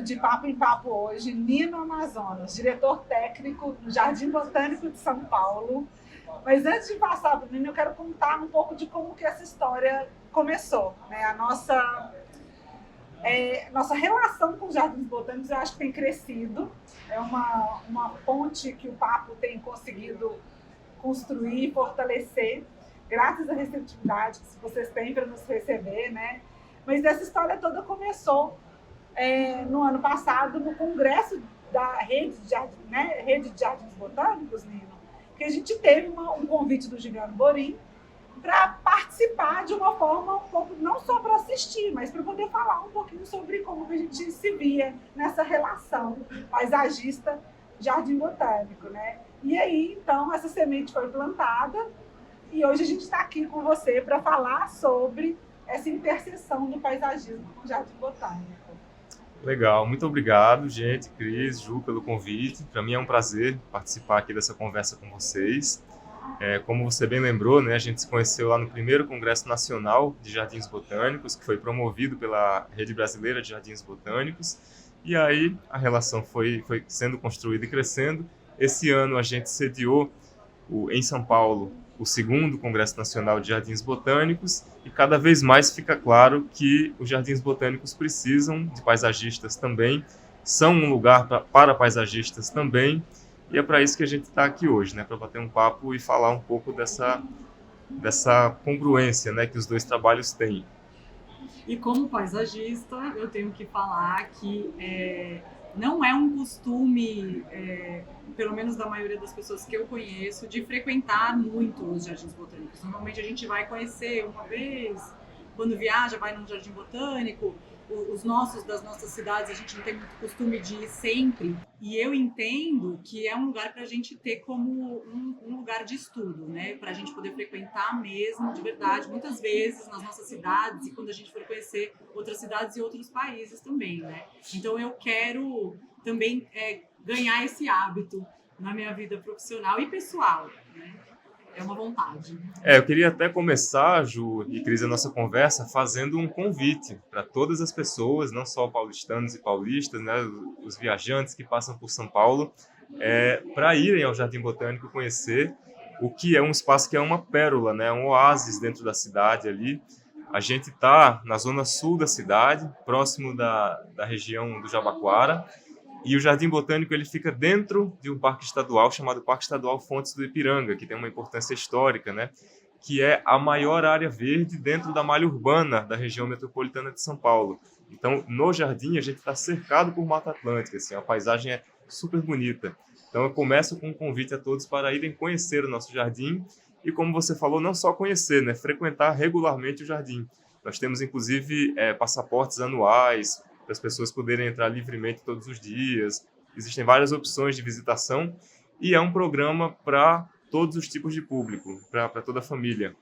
De Papo em Papo hoje, Nino Amazonas, diretor técnico no Jardim Botânico de São Paulo. Mas antes de passar para o Nino, eu quero contar um pouco de como que essa história começou, né? A nossa relação com os Jardins Botânicos, eu acho que tem crescido. É uma ponte que o Papo tem conseguido construir e fortalecer, graças à receptividade que vocês têm para nos receber, né? Mas essa história toda começou no ano passado, no congresso da Rede de Jardins Botânicos, Nino, que a gente teve um convite do Juliano Borim para participar de uma forma um pouco, não só para assistir, mas para poder falar um pouquinho sobre como a gente se via nessa relação paisagista Jardim Botânico, né? E aí, então, essa semente foi plantada e hoje a gente está aqui com você para falar sobre essa interseção do paisagismo com o Jardim Botânico. Legal, muito obrigado, gente, Cris, Ju, pelo convite. Para mim é um prazer participar aqui dessa conversa com vocês. Como você bem lembrou, né, a gente se conheceu lá no primeiro Congresso Nacional de Jardins Botânicos, que foi promovido pela Rede Brasileira de Jardins Botânicos, e aí a relação foi sendo construída e crescendo. Esse ano a gente sediou em São Paulo o segundo Congresso Nacional de Jardins Botânicos, e cada vez mais fica claro que os jardins botânicos precisam de paisagistas também, são um lugar para paisagistas também, e é para isso que a gente está aqui hoje, né, para bater um papo e falar um pouco dessa congruência, né, que os dois trabalhos têm. E como paisagista, eu tenho que falar que não é um costume, pelo menos da maioria das pessoas que eu conheço, de frequentar muito os jardins botânicos. Normalmente a gente vai conhecer uma vez, quando viaja, vai num jardim botânico. Das nossas cidades, a gente não tem muito costume de ir sempre. E eu entendo que é um lugar para a gente ter como um lugar de estudo, né? Para a gente poder frequentar mesmo, de verdade, muitas vezes nas nossas cidades e quando a gente for conhecer outras cidades e outros países também, né? Então eu quero também ganhar esse hábito na minha vida profissional e pessoal, né? É uma vontade. Eu queria até começar, Ju e Cris, a nossa conversa fazendo um convite para todas as pessoas, não só paulistanos e paulistas, né, os viajantes que passam por São Paulo, para irem ao Jardim Botânico conhecer o que é um espaço que é uma pérola, né, um oásis dentro da cidade ali. A gente está na zona sul da cidade, próximo da região do Jabaquara, e o Jardim Botânico ele fica dentro de um parque estadual chamado Parque Estadual Fontes do Ipiranga, que tem uma importância histórica, né? Que é a maior área verde dentro da malha urbana da região metropolitana de São Paulo. Então, no jardim, a gente está cercado por Mata Atlântica, assim, a paisagem é super bonita. Então, eu começo com um convite a todos para irem conhecer o nosso jardim e, como você falou, não só conhecer, né? Frequentar regularmente o jardim. Nós temos, inclusive, passaportes anuais, para as pessoas poderem entrar livremente todos os dias. Existem várias opções de visitação e é um programa para todos os tipos de público, para toda a família.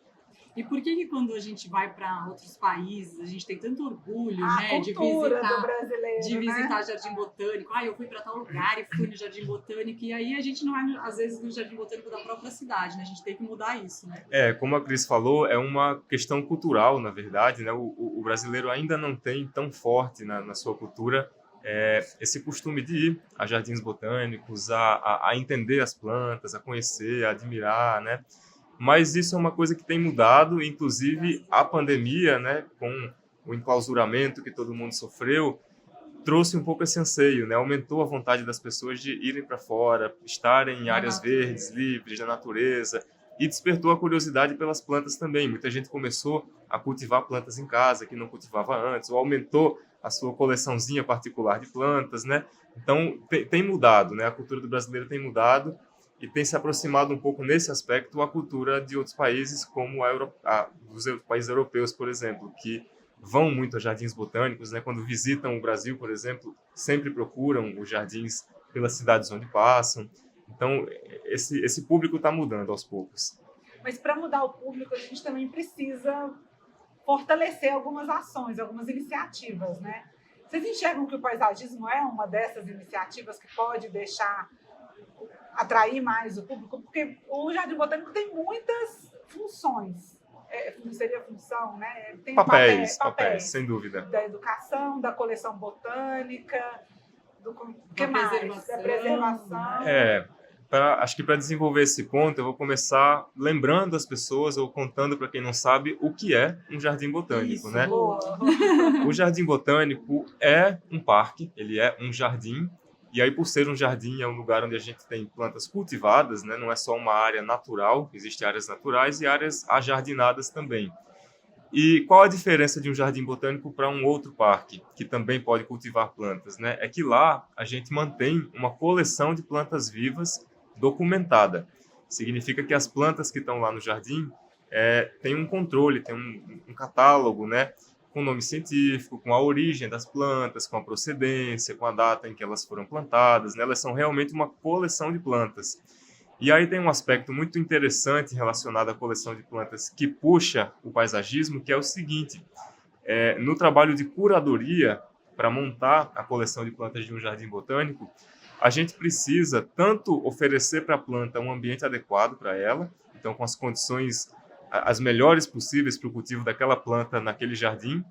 E por que quando a gente vai para outros países, a gente tem tanto orgulho, né, de visitar Jardim Botânico? Eu fui para tal lugar e fui no Jardim Botânico. E aí a gente não vai, às vezes, no Jardim Botânico da própria cidade, né? A gente tem que mudar isso, né? Como a Cris falou, é uma questão cultural, na verdade, né? O brasileiro ainda não tem tão forte na sua cultura esse costume de ir a jardins botânicos, a entender as plantas, a conhecer, a admirar, né? Mas isso é uma coisa que tem mudado, inclusive a pandemia, né, com o enclausuramento que todo mundo sofreu, trouxe um pouco esse anseio, né? Aumentou a vontade das pessoas de irem para fora, estarem em áreas verdes, livres da natureza, e despertou a curiosidade pelas plantas também. Muita gente começou a cultivar plantas em casa que não cultivava antes, ou aumentou a sua coleçãozinha particular de plantas, né? Então tem mudado, né? A cultura do brasileiro tem mudado e tem se aproximado um pouco nesse aspecto à cultura de outros países, como dos países europeus, por exemplo, que vão muito a jardins botânicos, né? Quando visitam o Brasil, por exemplo, sempre procuram os jardins pelas cidades onde passam. Então, esse público está mudando aos poucos. Mas para mudar o público, a gente também precisa fortalecer algumas ações, algumas iniciativas, né? Vocês enxergam que o paisagismo é uma dessas iniciativas que pode atrair mais o público? Porque o Jardim Botânico tem muitas funções. seria função, né? Tem Papéis, sem dúvida. Da educação, da coleção botânica, que mais? Da preservação. Acho que para desenvolver esse ponto, eu vou começar lembrando as pessoas ou contando para quem não sabe o que é um jardim botânico, né? O jardim botânico é um parque, ele é um jardim. E aí, por ser um jardim, é um lugar onde a gente tem plantas cultivadas, né? Não é só uma área natural, existem áreas naturais e áreas ajardinadas também. E qual a diferença de um jardim botânico para um outro parque, que também pode cultivar plantas, né? É que lá a gente mantém uma coleção de plantas vivas documentada. Significa que as plantas que estão lá no jardim têm um controle, tem um catálogo, né? Com nome científico, com a origem das plantas, com a procedência, com a data em que elas foram plantadas, né? Elas são realmente uma coleção de plantas. E aí tem um aspecto muito interessante relacionado à coleção de plantas que puxa o paisagismo, que é o seguinte: no trabalho de curadoria, para montar a coleção de plantas de um jardim botânico, a gente precisa tanto oferecer para a planta um ambiente adequado para ela, então com as condições as melhores possíveis para o cultivo daquela planta naquele jardim,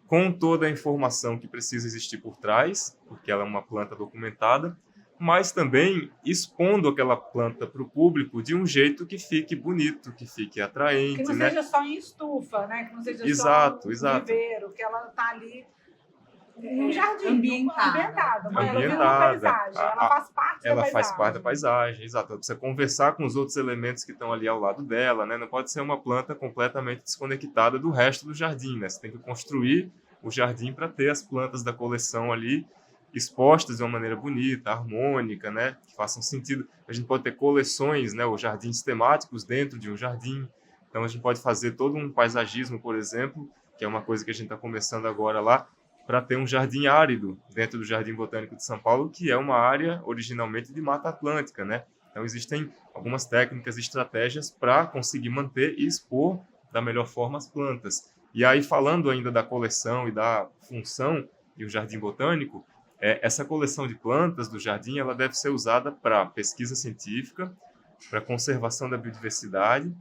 com toda a informação que precisa existir por trás, porque ela é uma planta documentada, mas também expondo aquela planta para o público de um jeito que fique bonito, que fique atraente. Que não seja só em estufa, né? Que não seja só um viveiro, que ela está ali no jardim, ambientada. Ela vira uma paisagem, ela faz parte da paisagem. Ela faz parte da paisagem, exato. Ela precisa conversar com os outros elementos que estão ali ao lado dela, né? Não pode ser uma planta completamente desconectada do resto do jardim, né? Você tem que construir o jardim para ter as plantas da coleção ali expostas de uma maneira bonita, harmônica, né? Que façam sentido. A gente pode ter coleções, né? Ou jardins temáticos dentro de um jardim. Então a gente pode fazer todo um paisagismo, por exemplo, que é uma coisa que a gente está começando agora lá, para ter um jardim árido dentro do Jardim Botânico de São Paulo, que é uma área originalmente de Mata Atlântica, né? Então existem algumas técnicas e estratégias para conseguir manter e expor da melhor forma as plantas. E aí, falando ainda da coleção e da função de um jardim botânico, essa coleção de plantas do jardim ela deve ser usada para pesquisa científica, para conservação da biodiversidade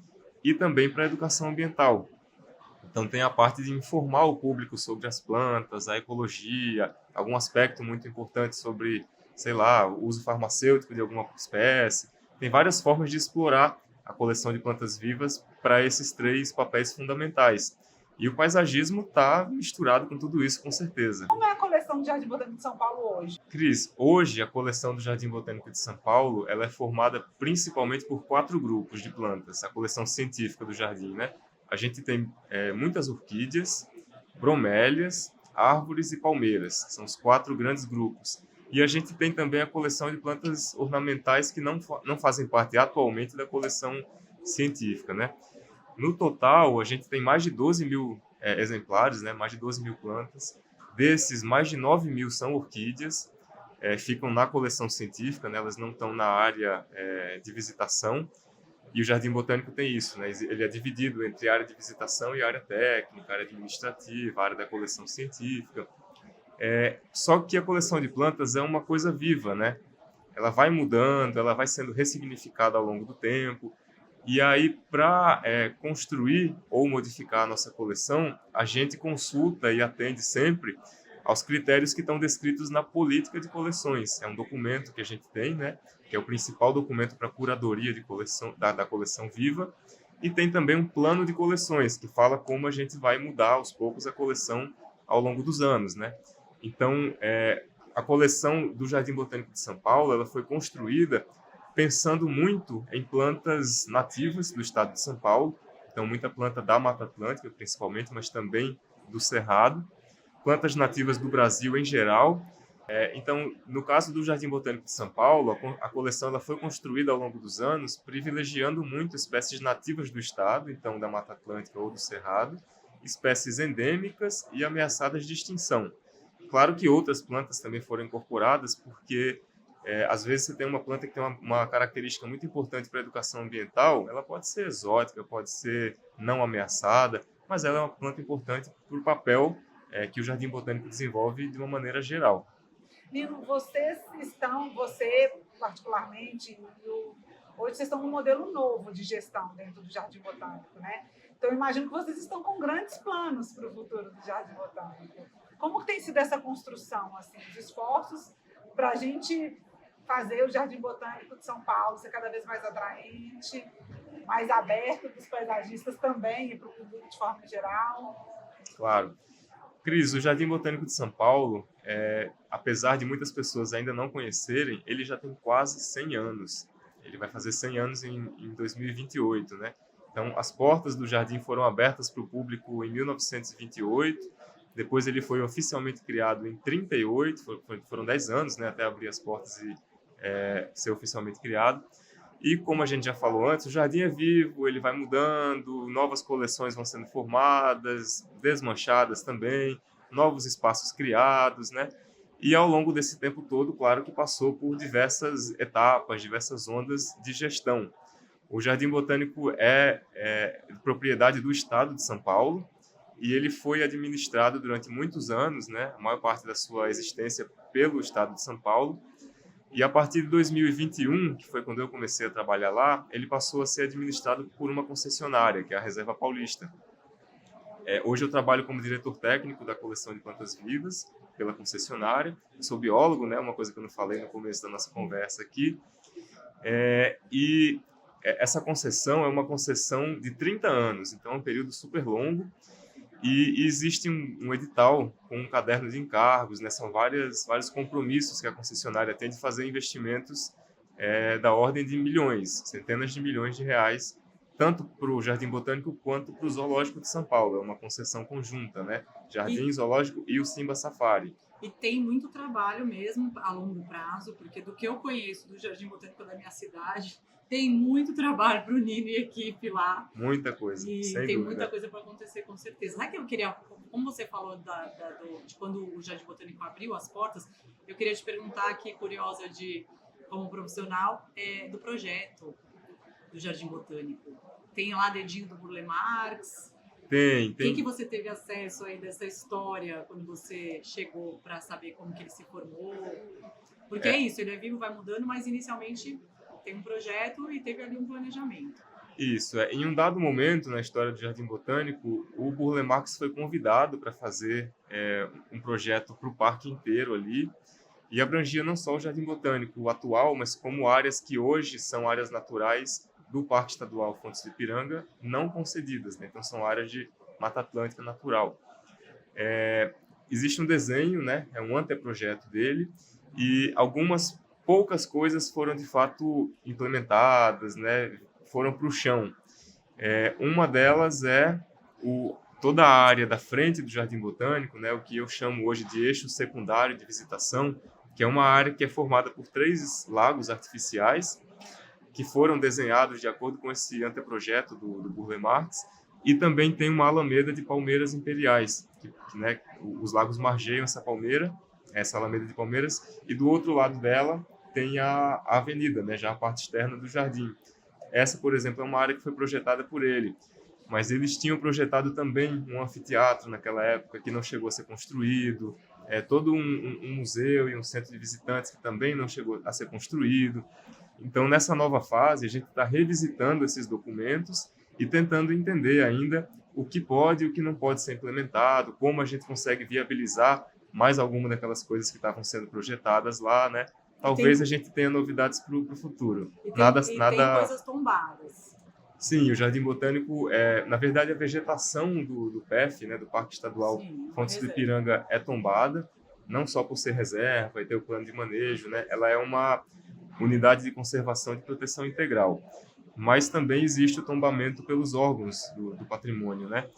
e também para educação ambiental. Então tem a parte de informar o público sobre as plantas, a ecologia, algum aspecto muito importante sobre, sei lá, o uso farmacêutico de alguma espécie. Tem várias formas de explorar a coleção de plantas vivas para esses 3 papéis fundamentais. E o paisagismo está misturado com tudo isso, com certeza. Como é a coleção do Jardim Botânico de São Paulo hoje? Cris, hoje a coleção do Jardim Botânico de São Paulo ela é formada principalmente por 4 grupos de plantas, a coleção científica do jardim, né? A gente tem muitas orquídeas, bromélias, árvores e palmeiras. São os 4 grandes grupos. E a gente tem também a coleção de plantas ornamentais que não fazem parte atualmente da coleção científica, né? No total, a gente tem mais de 12 mil exemplares, né? Mais de 12 mil plantas. Desses, mais de 9 mil são orquídeas, ficam na coleção científica, né? Elas não estão na área de visitação. E o Jardim Botânico tem isso, né? Ele é dividido entre área de visitação e área técnica, área administrativa, área da coleção científica. Só que a coleção de plantas é uma coisa viva, né? Ela vai mudando, ela vai sendo ressignificada ao longo do tempo. E aí, para construir ou modificar a nossa coleção, a gente consulta e atende sempre aos critérios que estão descritos na política de coleções. É um documento que a gente tem, né? Que é o principal documento para a curadoria de coleção, da coleção viva, e tem também um plano de coleções, que fala como a gente vai mudar aos poucos a coleção ao longo dos anos, né? Então, a coleção do Jardim Botânico de São Paulo ela foi construída pensando muito em plantas nativas do estado de São Paulo, então muita planta da Mata Atlântica, principalmente, mas também do Cerrado, plantas nativas do Brasil em geral. Então, no caso do Jardim Botânico de São Paulo, a coleção ela foi construída ao longo dos anos, privilegiando muito espécies nativas do estado, então da Mata Atlântica ou do Cerrado, espécies endêmicas e ameaçadas de extinção. Claro que outras plantas também foram incorporadas, porque às vezes você tem uma planta que tem uma característica muito importante para a educação ambiental, ela pode ser exótica, pode ser não ameaçada, mas ela é uma planta importante para o papel que o Jardim Botânico desenvolve de uma maneira geral. Nino, você particularmente, hoje vocês estão num modelo novo de gestão dentro do Jardim Botânico, né? Então, eu imagino que vocês estão com grandes planos para o futuro do Jardim Botânico. Como que tem sido essa construção, assim, os esforços para a gente fazer o Jardim Botânico de São Paulo ser cada vez mais atraente, mais aberto para os paisagistas também e para o público de forma geral? Claro. Cris, o Jardim Botânico de São Paulo, apesar de muitas pessoas ainda não conhecerem, ele já tem quase 100 anos. Ele vai fazer 100 anos em 2028, né? Então, as portas do jardim foram abertas para o público em 1928, depois ele foi oficialmente criado em 38, foram 10 anos, né, até abrir as portas e ser oficialmente criado. E como a gente já falou antes, o jardim é vivo, ele vai mudando, novas coleções vão sendo formadas, desmanchadas também, novos espaços criados, né? E ao longo desse tempo todo, claro que passou por diversas etapas, diversas ondas de gestão. O Jardim Botânico é propriedade do Estado de São Paulo e ele foi administrado durante muitos anos, né? A maior parte da sua existência pelo Estado de São Paulo. E a partir de 2021, que foi quando eu comecei a trabalhar lá, ele passou a ser administrado por uma concessionária, que é a Reserva Paulista. Hoje eu trabalho como diretor técnico da coleção de plantas vivas pela concessionária. Eu sou biólogo, né? Uma coisa que eu não falei no começo da nossa conversa aqui. Essa concessão é uma concessão de 30 anos, então é um período super longo. E existe um edital com um caderno de encargos, né? São vários compromissos que a concessionária tem de fazer investimentos da ordem de milhões, centenas de milhões de reais, tanto para o Jardim Botânico quanto para o Zoológico de São Paulo. É uma concessão conjunta, né? Jardim, Zoológico e o Simba Safari. E tem muito trabalho mesmo a longo prazo, porque do que eu conheço do Jardim Botânico da minha cidade, tem muito trabalho para o Nino e equipe lá. Muita coisa, e sem tem dúvida. Muita coisa para acontecer, com certeza. Sabe que eu queria, como você falou de quando o Jardim Botânico abriu as portas, eu queria te perguntar aqui, curiosa como profissional, do projeto do Jardim Botânico. Tem lá dedinho do Burle Marx? Tem. Quem que você teve acesso aí dessa história quando você chegou para saber como que ele se formou? Porque é isso, ele é vivo, vai mudando, mas inicialmente tem um projeto e teve ali um planejamento. Isso, em um dado momento na história do Jardim Botânico, o Burle Marx foi convidado para fazer um projeto para o parque inteiro ali, e abrangia não só o Jardim Botânico o atual, mas como áreas que hoje são áreas naturais do Parque Estadual Fontes do Ipiranga, não concedidas, né? Então são áreas de Mata Atlântica natural. Existe um desenho, né? É um anteprojeto dele, e algumas poucas coisas foram de fato implementadas, né? Foram para o chão. Uma delas é toda a área da frente do Jardim Botânico, né? O que eu chamo hoje de eixo secundário de visitação, que é uma área que é formada por 3 lagos artificiais que foram desenhados de acordo com esse anteprojeto do Burle Marx, e também tem uma alameda de palmeiras imperiais, né? Os lagos margeiam essa alameda de palmeiras, e do outro lado dela tem a avenida, né? Já a parte externa do jardim. Essa, por exemplo, é uma área que foi projetada por ele, mas eles tinham projetado também um anfiteatro naquela época que não chegou a ser construído, todo um museu e um centro de visitantes que também não chegou a ser construído. Então, nessa nova fase, a gente está revisitando esses documentos e tentando entender ainda o que pode e o que não pode ser implementado, como a gente consegue viabilizar mais alguma daquelas coisas que estavam sendo projetadas lá, né? Talvez a gente tenha novidades para o futuro. Tem coisas tombadas. Sim, o Jardim Botânico, na verdade, a vegetação do PEF, né, do Parque Estadual Fontes do Ipiranga, é tombada, não só por ser reserva e ter o plano de manejo, né? Ela é uma unidade de conservação e de proteção integral, mas também existe o tombamento pelos órgãos do patrimônio, né?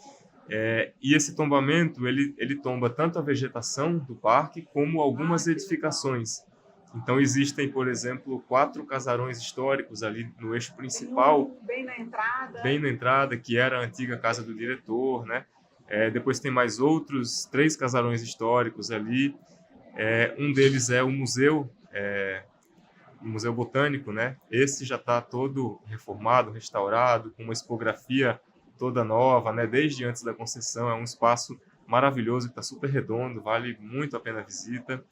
E esse tombamento, ele tomba tanto a vegetação do parque como algumas edificações. Então existem, por exemplo, 4 casarões históricos ali no eixo principal, bem na entrada, que era a antiga casa do diretor, né? Depois tem mais outros 3 casarões históricos ali. Um deles é o museu Botânico, né? Esse já está todo reformado, restaurado, com uma expografia toda nova, né? Desde antes da concessão. É um espaço maravilhoso, que está super redondo, vale muito a pena a visita.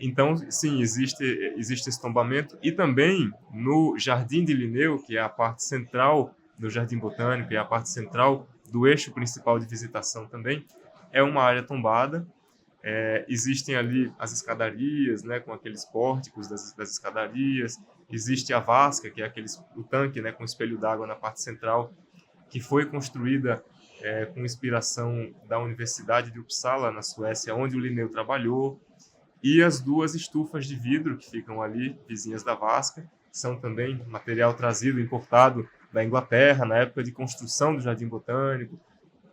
Então, sim, existe esse tombamento. E também no Jardim de Linneu, que é a parte central do Jardim Botânico e a parte central do eixo principal de visitação também, é uma área tombada. Existem ali as escadarias, né, com aqueles pórticos das escadarias. Existe a vasca, que é o tanque, né, com espelho d'água na parte central, que foi construída com inspiração da Universidade de Uppsala, na Suécia, onde o Linneu trabalhou. E as 2 estufas de vidro que ficam ali, vizinhas da vasca, são também material trazido, importado da Inglaterra, na época de construção do Jardim Botânico.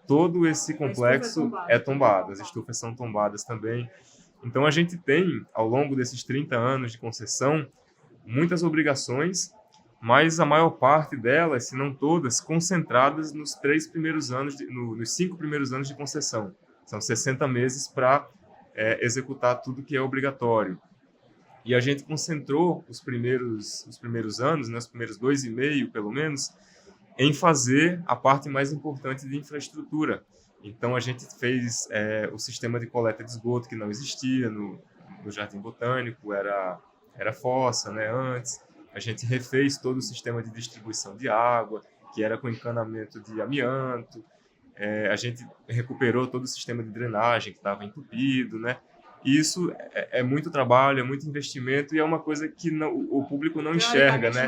Todo esse complexo é tombado, as estufas são tombadas também. Então a gente tem, ao longo desses 30 anos de concessão, muitas obrigações, mas a maior parte delas, se não todas, concentradas nos 5 primeiros anos de concessão. São 60 meses para executar tudo que é obrigatório. E a gente concentrou os primeiros anos, né, os primeiros 2,5 pelo menos, em fazer a parte mais importante de infraestrutura. Então, a gente fez o sistema de coleta de esgoto, que não existia no Jardim Botânico, era fossa, né, antes. A gente refez todo o sistema de distribuição de água, que era com encanamento de amianto. A gente recuperou todo o sistema de drenagem, que estava entupido, né? E isso é muito trabalho, é muito investimento e é uma coisa que o público não enxerga, né?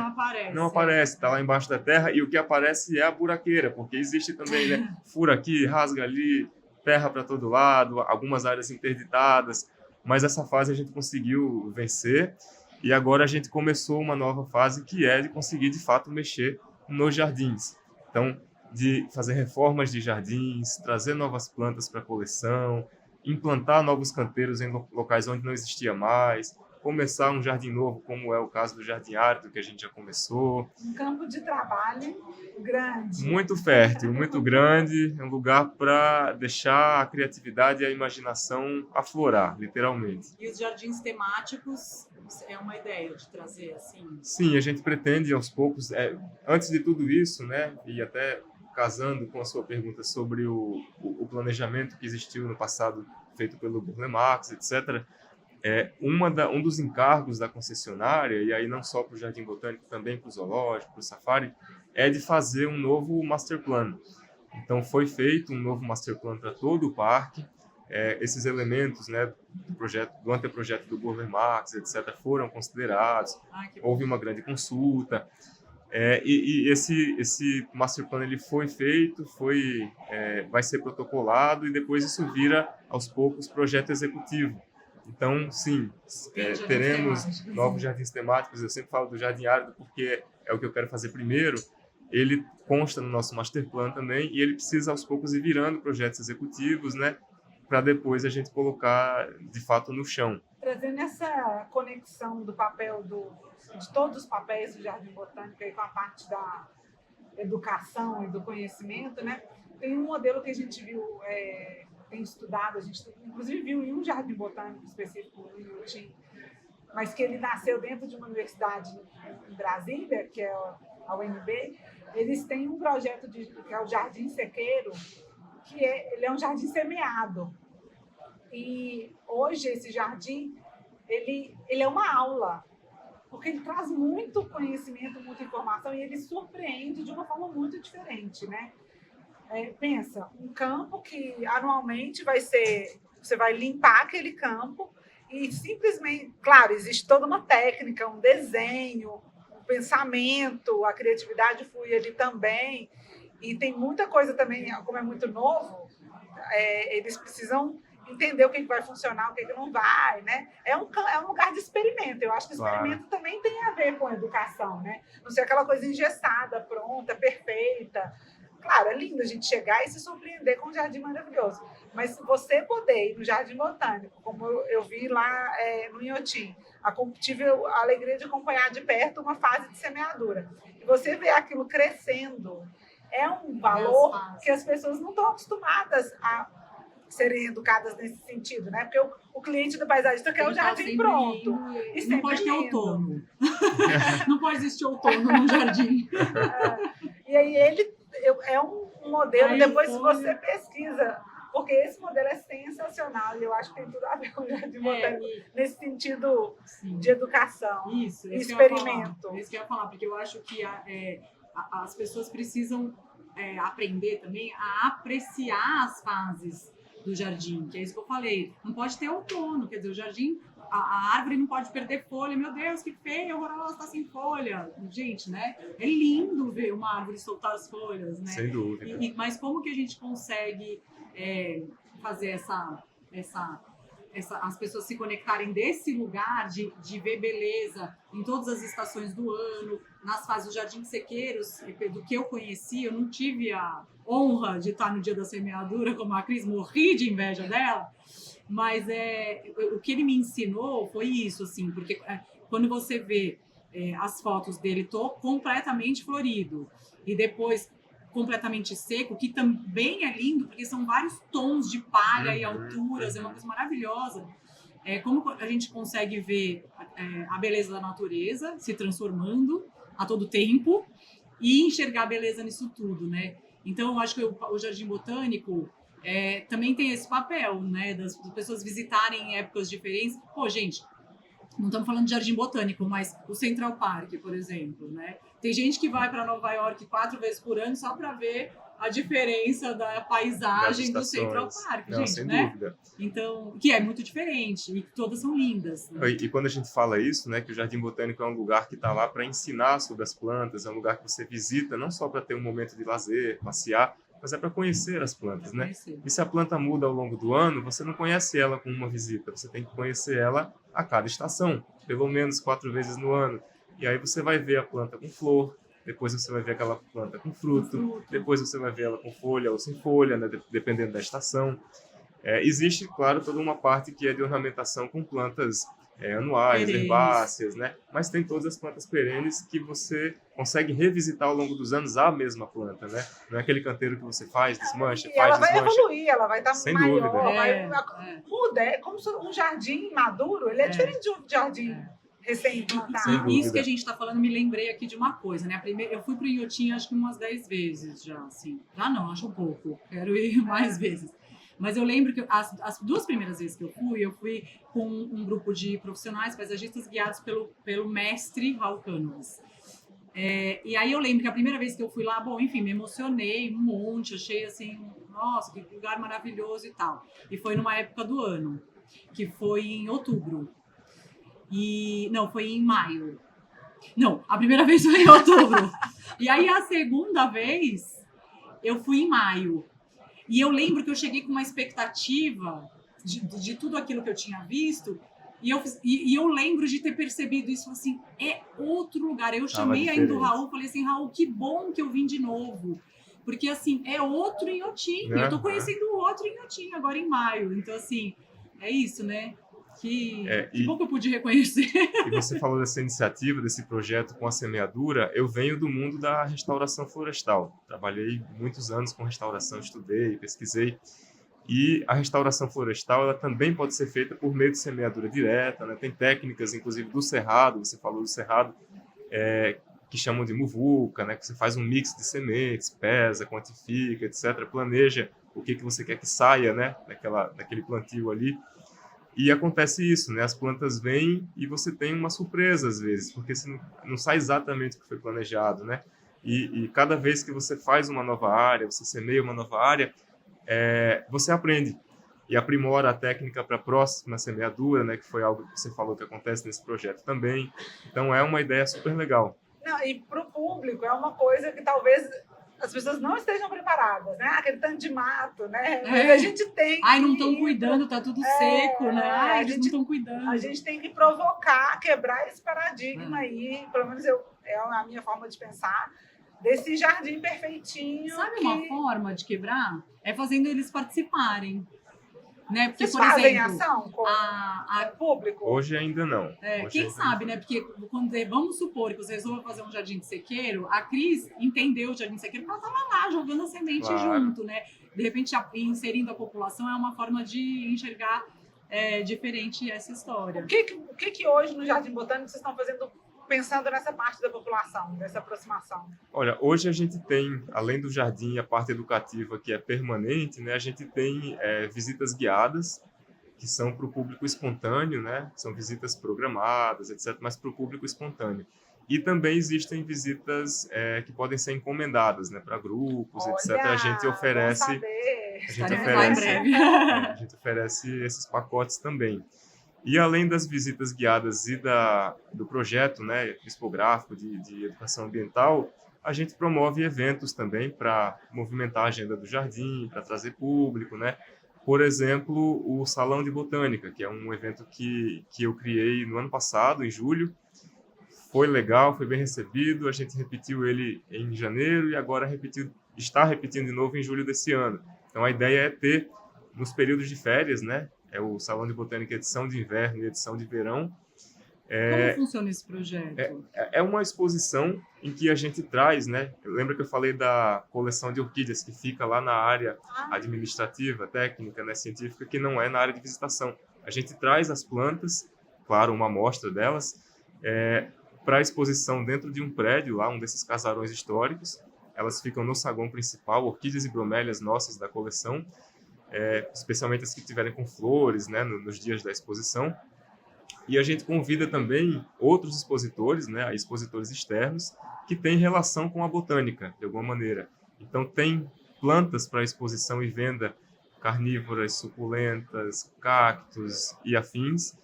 Não aparece, está lá embaixo da terra e o que aparece é a buraqueira, porque existe também, né? Fura aqui, rasga ali, terra para todo lado, algumas áreas interditadas, mas essa fase a gente conseguiu vencer e agora a gente começou uma nova fase que é de conseguir, de fato, mexer nos jardins. Então, de fazer reformas de jardins, trazer novas plantas para a coleção, implantar novos canteiros em locais onde não existia mais, começar um jardim novo, como é o caso do Jardim Árido, que a gente já começou. Um campo de trabalho grande. Muito fértil, muito grande, é um lugar para deixar a criatividade e a imaginação aflorar, literalmente. E os jardins temáticos é uma ideia de trazer assim? Sim, a gente pretende aos poucos, antes de tudo isso, né, e até casando com a sua pergunta sobre o planejamento que existiu no passado, feito pelo Burle Marx, etc., um dos encargos da concessionária, e aí não só para o Jardim Botânico, também para o Zoológico, para o Safari, é de fazer um novo master plan. Então, foi feito um novo master plan para todo o parque. Esses elementos, né, do anteprojeto do Burle Marx, etc., foram considerados. Houve uma grande consulta. E esse master plan ele foi feito, vai ser protocolado e depois isso vira, aos poucos, projeto executivo. Então, sim, teremos novos jardins temáticos. Eu sempre falo do Jardim Árido porque é o que eu quero fazer primeiro. Ele consta no nosso master plan também e ele precisa, aos poucos, ir virando projetos executivos, né, para depois a gente colocar, de fato, no chão. Trazendo essa conexão do papel de todos os papéis do Jardim Botânico aí com a parte da educação e do conhecimento, né? Tem um modelo que a gente viu, tem estudado, a gente inclusive viu em um Jardim Botânico específico no Inhotim, mas que ele nasceu dentro de uma universidade em Brasília, que é a UNB. Eles têm um projeto que é o Jardim Sequeiro, que ele é um jardim semeado. E hoje esse jardim, ele é uma aula, porque ele traz muito conhecimento, muita informação e ele surpreende de uma forma muito diferente, né? Pensa, um campo que anualmente você vai limpar aquele campo e simplesmente, claro, existe toda uma técnica, um desenho, um pensamento, a criatividade flui ali também e tem muita coisa também, como é muito novo, eles precisam entender o que vai funcionar, o que não vai, né? É um lugar de experimento. Eu acho que experimento também tem a ver com educação, né? Não ser aquela coisa engessada, pronta, perfeita. Claro, é lindo a gente chegar e se surpreender com um jardim maravilhoso. Mas você poder ir no Jardim Botânico, como eu vi lá no Inhotim, tive a alegria de acompanhar de perto uma fase de semeadura. E você vê aquilo crescendo, é um valor que as pessoas não estão acostumadas a serem educadas nesse sentido, né? Porque o cliente do paisagista quer o jardim pronto. Não pode ter outono. Não pode existir outono num jardim. E aí é um modelo, aí depois se você pesquisa, porque esse modelo é sensacional e eu acho que tem tudo a ver com o Jardim Botânico nesse sentido de educação e experimento. Isso que eu ia falar, porque eu acho que as pessoas precisam aprender também a apreciar as fases do jardim, que é isso que eu falei. Não pode ter outono, quer dizer, o jardim, a árvore não pode perder folha. Meu Deus, que feia, horrorosa, está sem folha. Gente, né? É lindo ver uma árvore soltar as folhas, né? Sem dúvida. Mas como que a gente consegue fazer as pessoas se conectarem desse lugar de ver beleza em todas as estações do ano, nas fases dos jardins sequeiros, do que eu conheci, eu não tive a honra de estar no dia da semeadura como a Cris, morri de inveja dela, mas o que ele me ensinou foi isso, assim, porque quando você vê as fotos dele completamente florido e depois completamente seco, que também é lindo, porque são vários tons de palha e alturas, é uma coisa maravilhosa. Como a gente consegue ver a beleza da natureza se transformando a todo tempo e enxergar a beleza nisso tudo, né? Então, eu acho que o Jardim Botânico também tem esse papel, né? Das pessoas visitarem em épocas diferentes. Pô, gente, não estamos falando de Jardim Botânico, mas o Central Park, por exemplo, né? Tem gente que vai para Nova York 4 vezes por ano só para ver a diferença da paisagem do Central Park, não, gente, sem né? dúvida. Então, que é muito diferente e todas são lindas. Né? E quando a gente fala isso, né, que o Jardim Botânico é um lugar que está lá para ensinar sobre as plantas, é um lugar que você visita não só para ter um momento de lazer, passear, mas é para conhecer as plantas, né? E se a planta muda ao longo do ano, você não conhece ela com uma visita, você tem que conhecer ela a cada estação, pelo menos 4 vezes no ano. E aí você vai ver a planta com flor, depois você vai ver aquela planta com fruto, depois você vai ver ela com folha ou sem folha, né, dependendo da estação. Existe, claro, toda uma parte que é de ornamentação com plantas anuais, perenes, herbáceas, né? Mas tem todas as plantas perenes que você consegue revisitar ao longo dos anos a mesma planta, né? Não é aquele canteiro que você faz, desmancha, desmancha. Ela vai evoluir, ela vai estar maior, dúvida. Muda, é como se um jardim maduro, ele é diferente de um jardim recém-plantado. Isso que a gente está falando, me lembrei aqui de uma coisa, né? Eu fui para o Inhotim acho que umas 10 vezes já, assim. Já não, acho um pouco. Quero ir mais vezes. Mas eu lembro que as 2 primeiras vezes que eu fui com um grupo de profissionais paisagistas guiados pelo mestre Raul Canoas. E aí eu lembro que a primeira vez que eu fui lá, bom, enfim, me emocionei um monte, achei assim, nossa, que lugar maravilhoso e tal. E foi numa época do ano, que foi em outubro. Não, foi em maio. Não, a primeira vez foi em outubro. E aí a segunda vez eu fui em maio. E eu lembro que eu cheguei com uma expectativa de tudo aquilo que eu tinha visto, e eu lembro de ter percebido isso, assim, é outro lugar. Eu chamei ainda o Raul, falei assim, Raul, que bom que eu vim de novo. Porque, assim, é outro Inhotim. Eu tô conhecendo outro Inhotim agora em maio. Então, assim, é isso, né? Que bom que eu pude reconhecer. E você falou dessa iniciativa, desse projeto com a semeadura. Eu venho do mundo da restauração florestal. Trabalhei muitos anos com restauração, estudei, pesquisei. E a restauração florestal ela também pode ser feita por meio de semeadura direta, né? Tem técnicas, inclusive, do cerrado, você falou do cerrado, que chamam de muvuca, né? Que você faz um mix de sementes, pesa, quantifica, etc. Planeja o que você quer que saia, né? Daquele plantio ali. E acontece isso, né? As plantas vêm e você tem uma surpresa às vezes, porque você não sai exatamente o que foi planejado, né? E cada vez que você faz uma nova área, você semeia uma nova área, você aprende e aprimora a técnica para a próxima semeadura, né? Que foi algo que você falou que acontece nesse projeto também. Então é uma ideia super legal. Não, e para o público é uma coisa que talvez as pessoas não estejam preparadas, né? Aquele tanto de mato, né? A gente tem que... não estão cuidando, tá tudo seco, né? Eles não estão cuidando. A gente tem que provocar, quebrar esse paradigma aí, pelo menos é a minha forma de pensar, desse jardim perfeitinho. Sabe uma forma de quebrar? É fazendo eles participarem. Né? Porque, vocês por fazem exemplo, ação com o público? Hoje ainda não. Quem sabe, né? Porque vamos supor que você resolva fazer um jardim de sequeiro, a Cris entendeu o jardim de sequeiro porque ela estava lá jogando a semente junto, né? De repente, inserindo a população é uma forma de enxergar diferente essa história. O que hoje no Jardim Botânico vocês estão fazendo pensando nessa parte da população, dessa aproximação? Olha, hoje a gente tem, além do jardim, a parte educativa que é permanente, né? A gente tem visitas guiadas, que são para o público espontâneo, né? São visitas programadas, etc., mas para o público espontâneo. E também existem visitas que podem ser encomendadas, né, para grupos, etc. A gente oferece, Estaremos lá em breve. a gente oferece esses pacotes também. E além das visitas guiadas e do projeto, né, expográfico de educação ambiental, a gente promove eventos também para movimentar a agenda do jardim, para trazer público, né? Por exemplo, o Salão de Botânica, que é um evento que eu criei no ano passado, em julho. Foi legal, foi bem recebido, a gente repetiu ele em janeiro e agora está repetindo de novo em julho desse ano. Então a ideia é ter, nos períodos de férias, né? É o Salão de Botânica edição de inverno e edição de verão. Como funciona esse projeto? É uma exposição em que a gente traz, né? Lembra que eu falei da coleção de orquídeas que fica lá na área administrativa, técnica, né, científica, que não é na área de visitação. A gente traz as plantas, claro, uma amostra delas, para exposição dentro de um prédio, lá, um desses casarões históricos. Elas ficam no saguão principal, orquídeas e bromélias nossas da coleção, especialmente as que tiverem com flores, né, nos dias da exposição. E a gente convida também outros expositores, né, expositores externos, que têm relação com a botânica, de alguma maneira. Então, tem plantas para exposição e venda, carnívoras, suculentas, cactos e afins.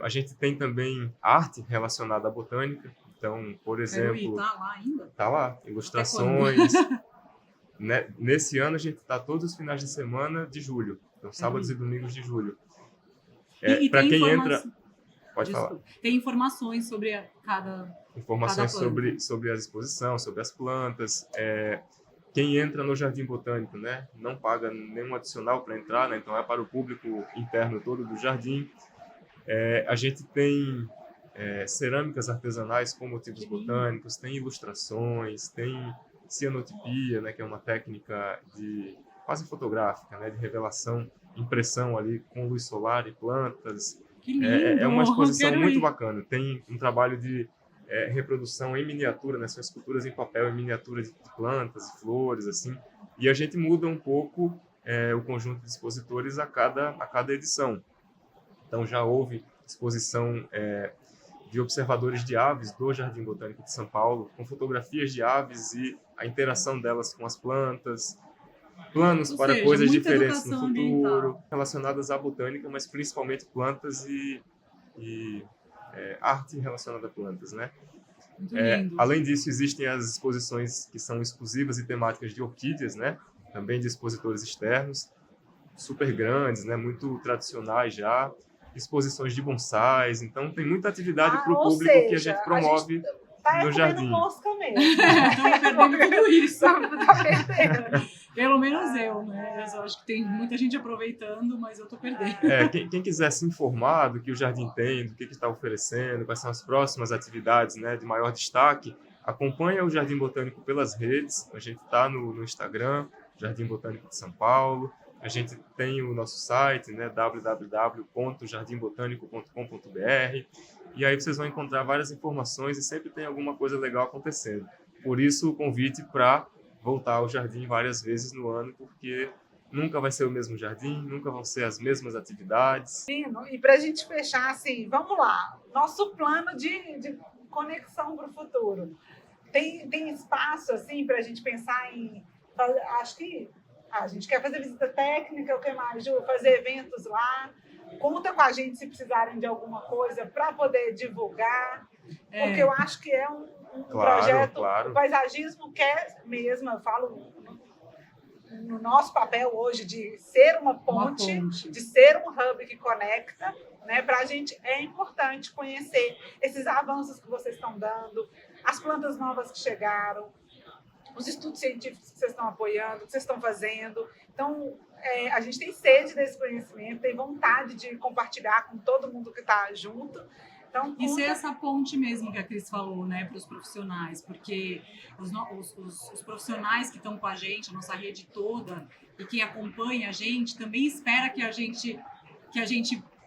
A gente tem também arte relacionada à botânica. Então, por exemplo... Está lá ainda? Está lá, ilustrações. Nesse ano, a gente está todos os finais de semana de julho. Então, sábados e domingos de julho. Para quem entra... Pode falar. Tem informações sobre informações sobre a exposição, sobre as plantas. Quem entra no Jardim Botânico, né, não paga nenhum adicional para entrar, né, então é para o público interno todo do jardim. A gente tem cerâmicas artesanais com motivos botânicos, tem ilustrações, tem cianotipia, né, que é uma técnica quase fotográfica, né, de revelação, impressão ali com luz solar e plantas. Que lindo! É uma exposição muito bacana. Tem um trabalho de reprodução em miniatura, né? São esculturas em papel em miniatura de plantas e flores, assim. E a gente muda um pouco o conjunto de expositores a cada edição. Então já houve exposição de observadores de aves do Jardim Botânico de São Paulo, com fotografias de aves e a interação delas com as plantas. Planos para coisas diferentes no futuro, relacionadas à botânica, mas principalmente plantas e arte relacionada a plantas, né? Muito lindo. Além disso, existem as exposições que são exclusivas e temáticas de orquídeas, né? Também de expositores externos, super grandes, né? Muito tradicionais já. Exposições de bonsais, então tem muita atividade para o público que a gente promove no jardim. Mosca mesmo. Estão perdendo tudo isso. Tá perdendo. Pelo menos eu, né? Eu acho que tem muita gente aproveitando, mas eu tô perdendo. Quem quiser se informar do que o jardim tem, do que está oferecendo, quais são as próximas atividades, né, de maior destaque, acompanha o Jardim Botânico pelas redes. A gente está no Instagram, Jardim Botânico de São Paulo. A gente tem o nosso site, né, www.jardimbotanico.com.br. E aí vocês vão encontrar várias informações e sempre tem alguma coisa legal acontecendo. Por isso o convite para voltar ao jardim várias vezes no ano, porque nunca vai ser o mesmo jardim, nunca vão ser as mesmas atividades. E para a gente fechar, assim, vamos lá, nosso plano de conexão para o futuro. Tem espaço, assim, para a gente pensar em... Acho que a gente quer fazer visita técnica, o que mais, Ju? Fazer eventos lá. Conta com a gente se precisarem de alguma coisa para poder divulgar, porque eu acho que é um projeto. Claro. O paisagismo quer mesmo, eu falo no nosso papel hoje de ser uma ponte, de ser um hub que conecta, né? Para a gente é importante conhecer esses avanços que vocês estão dando, as plantas novas que chegaram, os estudos científicos que vocês estão apoiando, que vocês estão fazendo. Então, a gente tem sede desse conhecimento, tem vontade de compartilhar com todo mundo que está junto. Então, isso é essa ponte mesmo que a Cris falou, né, para os profissionais, porque os profissionais que estão com a gente, a nossa rede toda, e quem acompanha a gente, também espera que a gente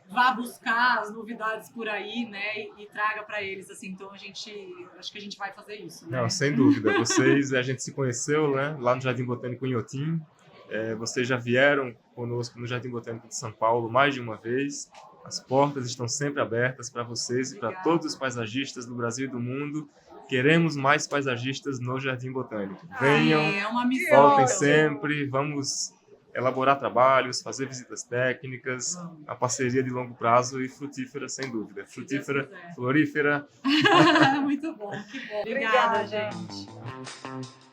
vá buscar as novidades por aí, né, e traga para eles, assim. Então acho que a gente vai fazer isso, né? Não, sem dúvida. A gente se conheceu, né, lá no Jardim Botânico em Inhotim. Vocês já vieram conosco no Jardim Botânico de São Paulo mais de uma vez. As portas estão sempre abertas para vocês e para todos os paisagistas do Brasil e do mundo. Queremos mais paisagistas no Jardim Botânico. Venham, É uma missão. voltem sempre, vamos elaborar trabalhos, fazer visitas técnicas, a parceria de longo prazo e frutífera, sem dúvida. Frutífera, florífera. Muito bom, que bom. Obrigada, Obrigada, gente.